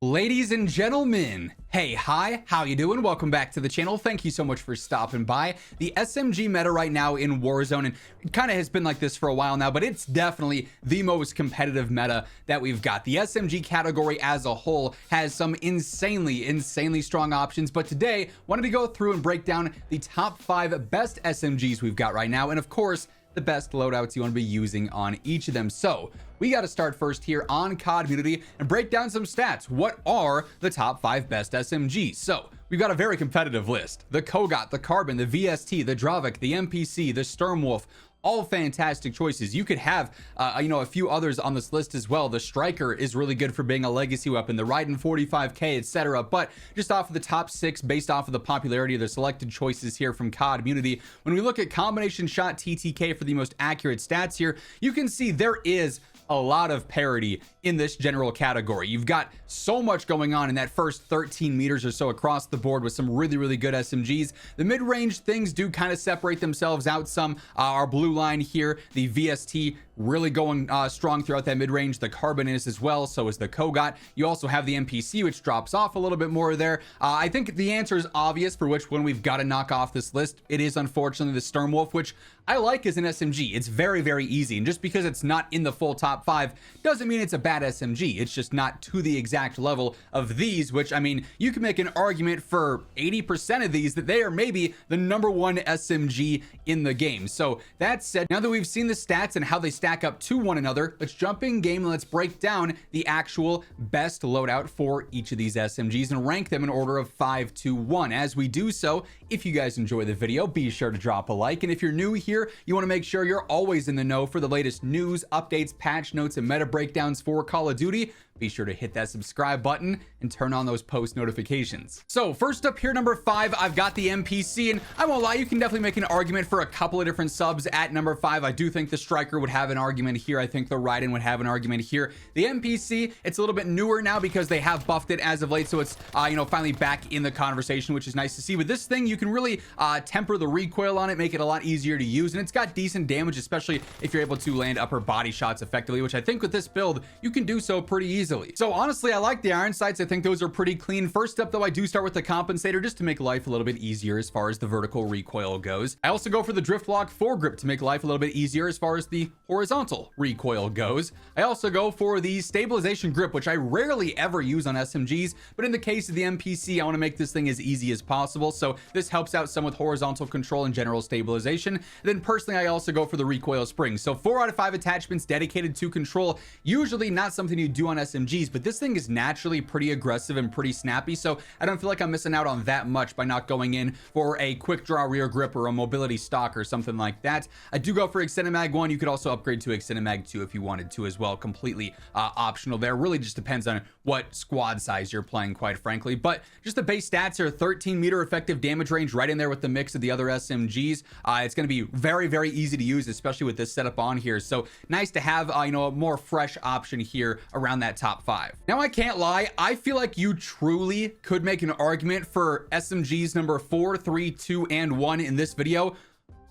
Ladies and gentlemen, hey, hi, how you doing? Welcome back to the channel. Thank you so much for stopping by. The SMG meta right now in Warzone, and it kind of has been like this for a while now, but it's definitely the most competitive meta that we've got. The SMG category as a whole has some insanely strong options, but today wanted to go through and break down the top 5 best SMGs we've got right now, and of course, the best loadouts you want to be using on each of them. So we got to start first here on COD Community and break down some stats. What are the top 5 best SMGs? So we've got a very competitive list. The Kogat, the Carbon, the VST, the Dravec, the MPC, the Sturmwolf, all fantastic choices. You could have a few others on this list as well. The Striker is really good for being a legacy weapon, the Raiden 45k, etc. But just off of the top 6 based off of the popularity of the selected choices here from COD Community, when we look at combination shot TTK for the most accurate stats here, you can see there is a lot of parity in this general category. You've got so much going on in that first 13 meters or so across the board with some really good SMGs. The mid-range things do kind of separate themselves out some. Our blue line here, the VST, really going strong throughout that mid-range. The Carbon is as well, so is the Kogat. You also have the MPC, which drops off a little bit more there. I think the answer is obvious for which one we've got to knock off this list. It is unfortunately the Sturmwolf, which I like as an SMG. It's very easy, and just because it's not in the full top 5 doesn't mean it's a bad SMG. It's just not to the exact level of these, which, I mean, you can make an argument for 80% of these that they are maybe the #1 SMG in the game. So that said, now that we've seen the stats and how they stack up to one another, let's jump in game and let's break down the actual best loadout for each of these SMGs and rank them in order of 5 to 1. As we do so, if you guys enjoy the video, be sure to drop a like, and if you're new here, you want to make sure you're always in the know for the latest news, updates, patch notes, and meta breakdowns for Call of Duty. Be sure to hit that subscribe button and turn on those post notifications. So first up here, number 5, I've got the MPC, and I won't lie, you can definitely make an argument for a couple of different subs at number 5. I do think the Striker would have an argument here. I think the Raiden would have an argument here. The MPC, it's a little bit newer now because they have buffed it as of late, so it's finally back in the conversation, which is nice to see. With this thing, you can really temper the recoil on it, make it a lot easier to use, and it's got decent damage, especially if you're able to land upper body shots effectively, which I think with this build, you can do so pretty easily. So honestly, I like the iron sights. I think those are pretty clean. First up though, I do start with the compensator just to make life a little bit easier as far as the vertical recoil goes. I also go for the drift lock foregrip to make life a little bit easier as far as the horizontal recoil goes. I also go for the stabilization grip, which I rarely ever use on SMGs, but in the case of the MPC, I want to make this thing as easy as possible, so this helps out some with horizontal control and general stabilization. And then personally, I also go for the recoil spring. So 4 out of 5 attachments dedicated to control. Usually not something you do on SMGs, but this thing is naturally pretty aggressive and pretty snappy, so I don't feel like I'm missing out on that much by not going in for a quick draw rear grip or a mobility stock or something like that. I do go for extended mag 1. You could also upgrade to extended mag 2 if you wanted to as well. Completely optional there. Really just depends on what squad size you're playing, quite frankly. But just the base stats are 13 meter effective damage range, right in there with the mix of the other SMGs. It's going to be very easy to use, especially with this setup on here. So nice to have a more fresh option here around that top 5. Now I can't lie, I feel like you truly could make an argument for SMGs number 4, 3, 2, and 1 in this video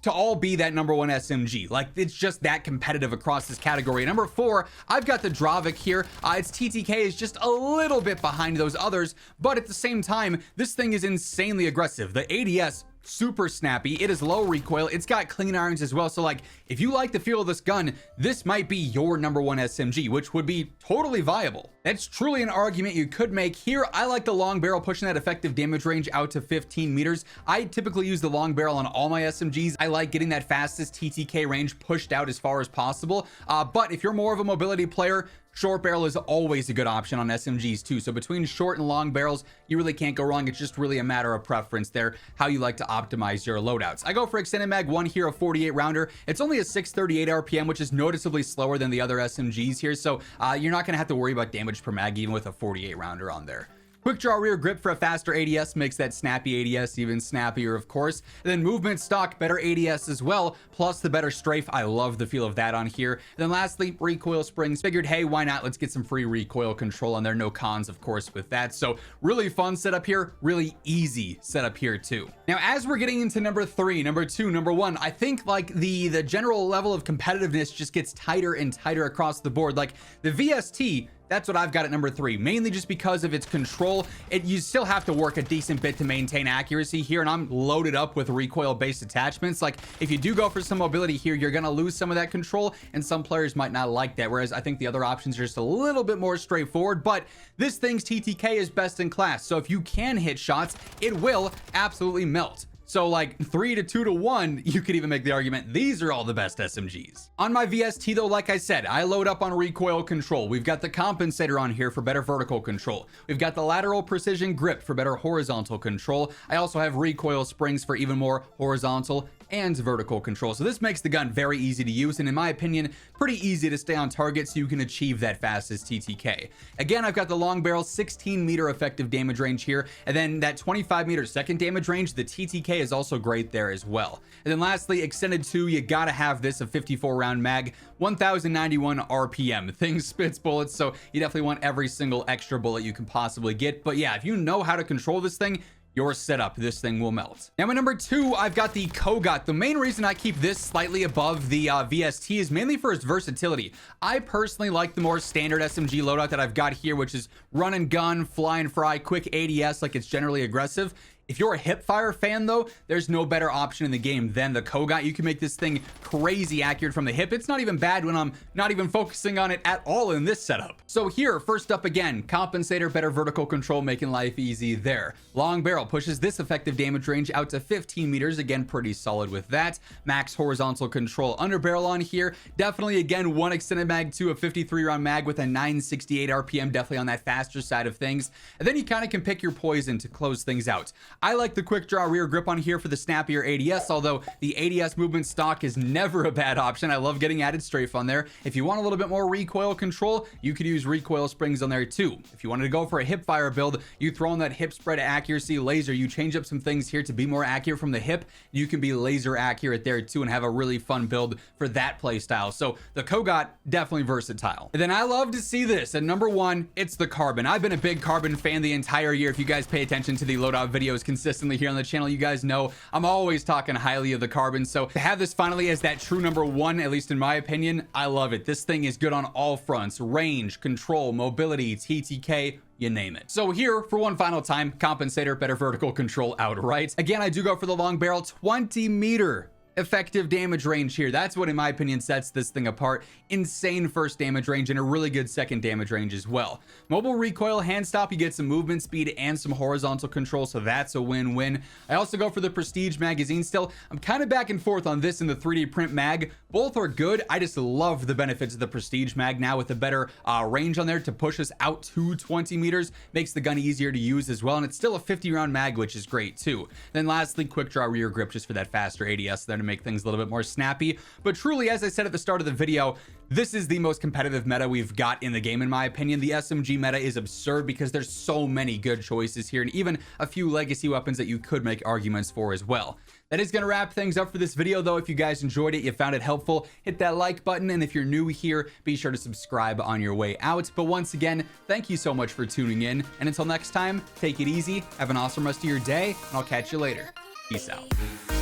to all be that #1 SMG. Like, it's just that competitive across this category. Number 4, I've got the Dravec here. Its TTK is just a little bit behind those others, but at the same time, this thing is insanely aggressive. The ADS, super snappy. It is low recoil. It's got clean irons as well. So like, if you like the feel of this gun, this might be your #1 SMG, which would be totally viable. That's truly an argument you could make here. I like the long barrel, pushing that effective damage range out to 15 meters. I typically use the long barrel on all my SMGs. I like getting that fastest TTK range pushed out as far as possible. But if you're more of a mobility player, short barrel is always a good option on SMGs too. So between short and long barrels, you really can't go wrong. It's just really a matter of preference there, how you like to optimize your loadouts. I go for extended mag 1 here, a 48 rounder. It's only a 638 RPM, which is noticeably slower than the other SMGs here. So you're not going to have to worry about damage per mag even with a 48 rounder on there. Quick draw rear grip for a faster ADS makes that snappy ADS even snappier, of course. And then movement stock, better ADS as well, plus the better strafe. I love the feel of that on here. And then lastly, recoil springs. Figured, hey, why not? Let's get some free recoil control on there. No cons, of course, with that. So really fun setup here, really easy setup here too. Now, as we're getting into number 3, number 2, number 1, I think like the general level of competitiveness just gets tighter and tighter across the board. Like the VST that's what I've got at number 3, mainly just because of its control. You still have to work a decent bit to maintain accuracy here, and I'm loaded up with recoil-based attachments. Like, if you do go for some mobility here, you're gonna lose some of that control, and some players might not like that, whereas I think the other options are just a little bit more straightforward. But this thing's TTK is best in class, so if you can hit shots, it will absolutely melt. So like 3 to 2 to 1, you could even make the argument these are all the best SMGs. On my VST though, like I said, I load up on recoil control. We've got the compensator on here for better vertical control. We've got the lateral precision grip for better horizontal control. I also have recoil springs for even more horizontal and vertical control. So this makes the gun very easy to use, and in my opinion, pretty easy to stay on target so you can achieve that fastest TTK. Again, I've got the long barrel 16-meter effective damage range here, and then that 25-meter second damage range, the TTK is also great there as well. And then lastly, extended 2, you gotta have this, a 54-round mag, 1091 RPM. Thing spits bullets, so you definitely want every single extra bullet you can possibly get. But yeah, if you know how to control this thing, your setup, this thing will melt. Now at number 2, I've got the Kogut. The main reason I keep this slightly above the VST is mainly for its versatility. I personally like the more standard SMG loadout that I've got here, which is run and gun, fly and fry, quick ADS, like it's generally aggressive. If you're a hipfire fan though, there's no better option in the game than the Kogut. You can make this thing crazy accurate from the hip. It's not even bad when I'm not even focusing on it at all in this setup. So here, first up again, compensator, better vertical control, making life easy there. Long barrel pushes this effective damage range out to 15 meters. Again, pretty solid with that. Max horizontal control. Under barrel on here, definitely again, one extended mag to a 53-round mag with a 968 RPM, definitely on that faster side of things. And then you kind of can pick your poison to close things out. I like the quick draw rear grip on here for the snappier ADS, although the ADS movement stock is never a bad option. I love getting added strafe on there. If you want a little bit more recoil control, you could use recoil springs on there too. If you wanted to go for a hip fire build, you throw in that hip spread accuracy laser, you change up some things here to be more accurate from the hip. You can be laser accurate there too and have a really fun build for that play style. So the Kogut, definitely versatile. And then I love to see this at number 1, it's the Carbon. I've been a big Carbon fan the entire year. If you guys pay attention to the loadout videos consistently here on the channel, you guys know I'm always talking highly of the Carbon. So to have this finally as that true number 1, at least in my opinion, I love it. This thing is good on all fronts: range, control, mobility, TTK, you name it. So here, for one final time, compensator, better vertical control outright. Again, I do go for the long barrel 20-meter effective damage range here. That's what in my opinion sets this thing apart. Insane first damage range and a really good second damage range as well. Mobile recoil, hand stop, you get some movement speed and some horizontal control, so that's a win-win. I also go for the Prestige magazine still. I'm kind of back and forth on this and the 3D print mag. Both are good. I just love the benefits of the Prestige mag now with a better range on there to push us out to 20 meters. Makes the gun easier to use as well, and it's still a 50-round mag, which is great too. Then lastly, quick draw rear grip just for that faster ADS there to make things a little bit more snappy. But truly, as I said at the start of the video, this is the most competitive meta we've got in the game, in my opinion. The SMG meta is absurd because there's so many good choices here and even a few legacy weapons that you could make arguments for as well. That is going to wrap things up for this video though. If you guys enjoyed it, you found it helpful, hit that like button, and if you're new here, be sure to subscribe on your way out. But once again, thank you so much for tuning in, and until next time, take it easy, have an awesome rest of your day, and I'll catch you later. Peace out.